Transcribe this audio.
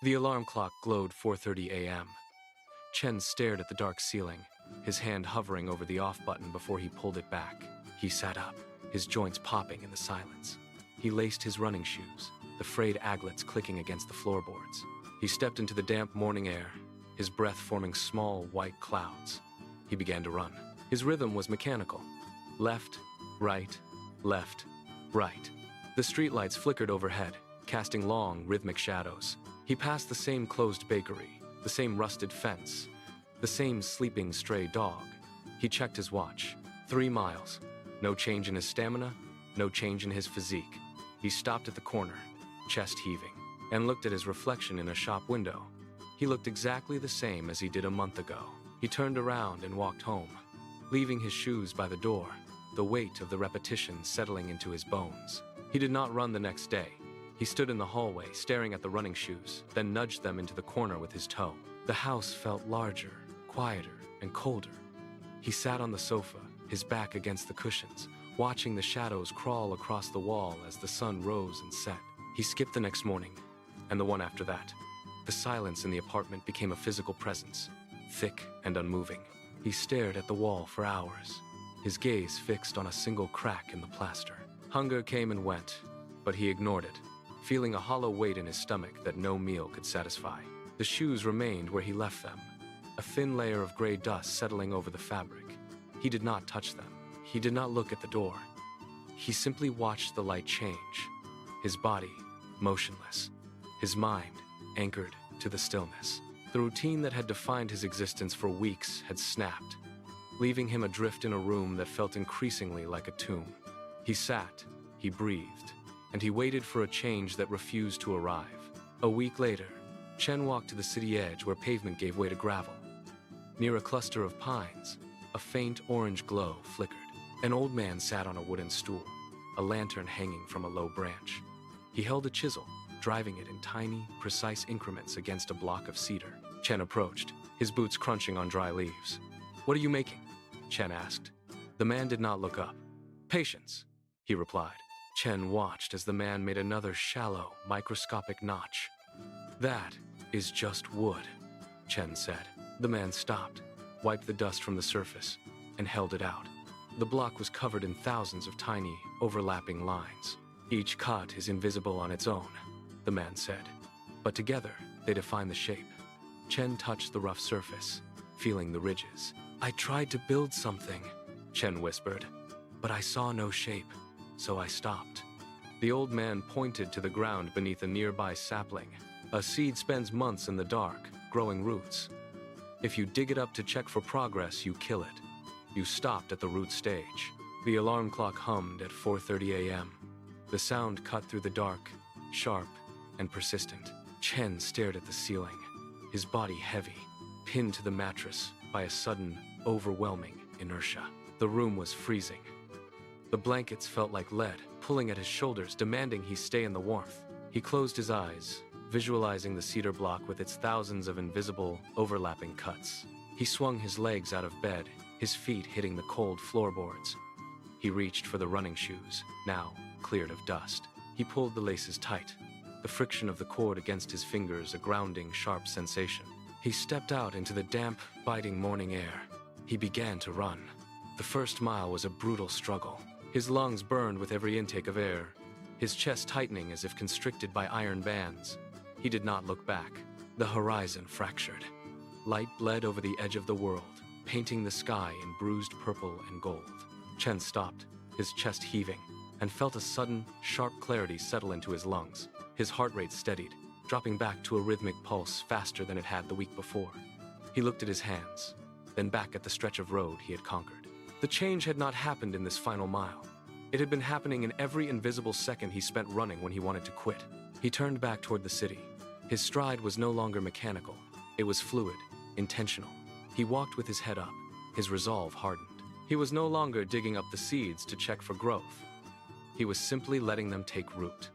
The alarm clock glowed 4:30 a.m. Chen stared at the dark ceiling, his hand hovering over the off button before he pulled it back. He sat up, his joints popping in the silence. He laced his running shoes, the frayed aglets clicking against the floorboards. He stepped into the damp morning air, his breath forming small white clouds. He began to run. His rhythm was mechanical. Left, right, left, right. The streetlights flickered overhead, casting long, rhythmic shadows. He passed the same closed bakery, the same rusted fence, the same sleeping stray dog. He checked his watch. 3 miles. No change in his stamina, no change in his physique. He stopped at the corner, chest heaving, and looked at his reflection in a shop window. He looked exactly the same as he did a month ago. He turned around and walked home, leaving his shoes by the door, the weight of the repetition settling into his bones. He did not run the next day. He stood in the hallway, staring at the running shoes, then nudged them into the corner with his toe. The house felt larger, quieter, and colder. He sat on the sofa, his back against the cushions, watching the shadows crawl across the wall as the sun rose and set. He skipped the next morning, and the one after that. The silence in the apartment became a physical presence, thick and unmoving. He stared at the wall for hours, his gaze fixed on a single crack in the plaster. Hunger came and went, but he ignored it, feeling a hollow weight in his stomach that no meal could satisfy. The shoes remained where he left them, a thin layer of gray dust settling over the fabric. He did not touch them. He did not look at the door. He simply watched the light change, his body motionless, his mind anchored to the stillness. The routine that had defined his existence for weeks had snapped, leaving him adrift in a room that felt increasingly like a tomb. He sat, he breathed, and he waited for a change that refused to arrive. A week later, Chen walked to the city edge where pavement gave way to gravel. Near a cluster of pines, a faint orange glow flickered. An old man sat on a wooden stool, a lantern hanging from a low branch. He held a chisel, driving it in tiny, precise increments against a block of cedar. Chen approached, his boots crunching on dry leaves. "What are you making?" Chen asked. The man did not look up. "Patience," he replied. Chen watched as the man made another shallow, microscopic notch. "That is just wood," Chen said. The man stopped, wiped the dust from the surface, and held it out. The block was covered in thousands of tiny, overlapping lines. "Each cut is invisible on its own," the man said, "but together they define the shape." Chen touched the rough surface, feeling the ridges. "I tried to build something," Chen whispered, "but I saw no shape, so I stopped." The old man pointed to the ground beneath a nearby sapling. "A seed spends months in the dark, growing roots. If you dig it up to check for progress, you kill it. You stopped at the root stage." The alarm clock hummed at 4:30 a.m. The sound cut through the dark, sharp, and persistent. Chen stared at the ceiling, his body heavy, pinned to the mattress by a sudden, overwhelming inertia. The room was freezing. The blankets felt like lead, pulling at his shoulders, demanding he stay in the warmth. He closed his eyes, visualizing the cedar block with its thousands of invisible, overlapping cuts. He swung his legs out of bed, his feet hitting the cold floorboards. He reached for the running shoes, now cleared of dust. He pulled the laces tight, the friction of the cord against his fingers a grounding, sharp sensation. He stepped out into the damp, biting morning air. He began to run. The first mile was a brutal struggle. His lungs burned with every intake of air, his chest tightening as if constricted by iron bands. He did not look back. The horizon fractured. Light bled over the edge of the world, painting the sky in bruised purple and gold. Chen stopped, his chest heaving, and felt a sudden, sharp clarity settle into his lungs. His heart rate steadied, dropping back to a rhythmic pulse faster than it had the week before. He looked at his hands, then back at the stretch of road he had conquered. The change had not happened in this final mile. It had been happening in every invisible second he spent running when he wanted to quit. He turned back toward the city. His stride was no longer mechanical. It was fluid, intentional. He walked with his head up, his resolve hardened. He was no longer digging up the seeds to check for growth. He was simply letting them take root.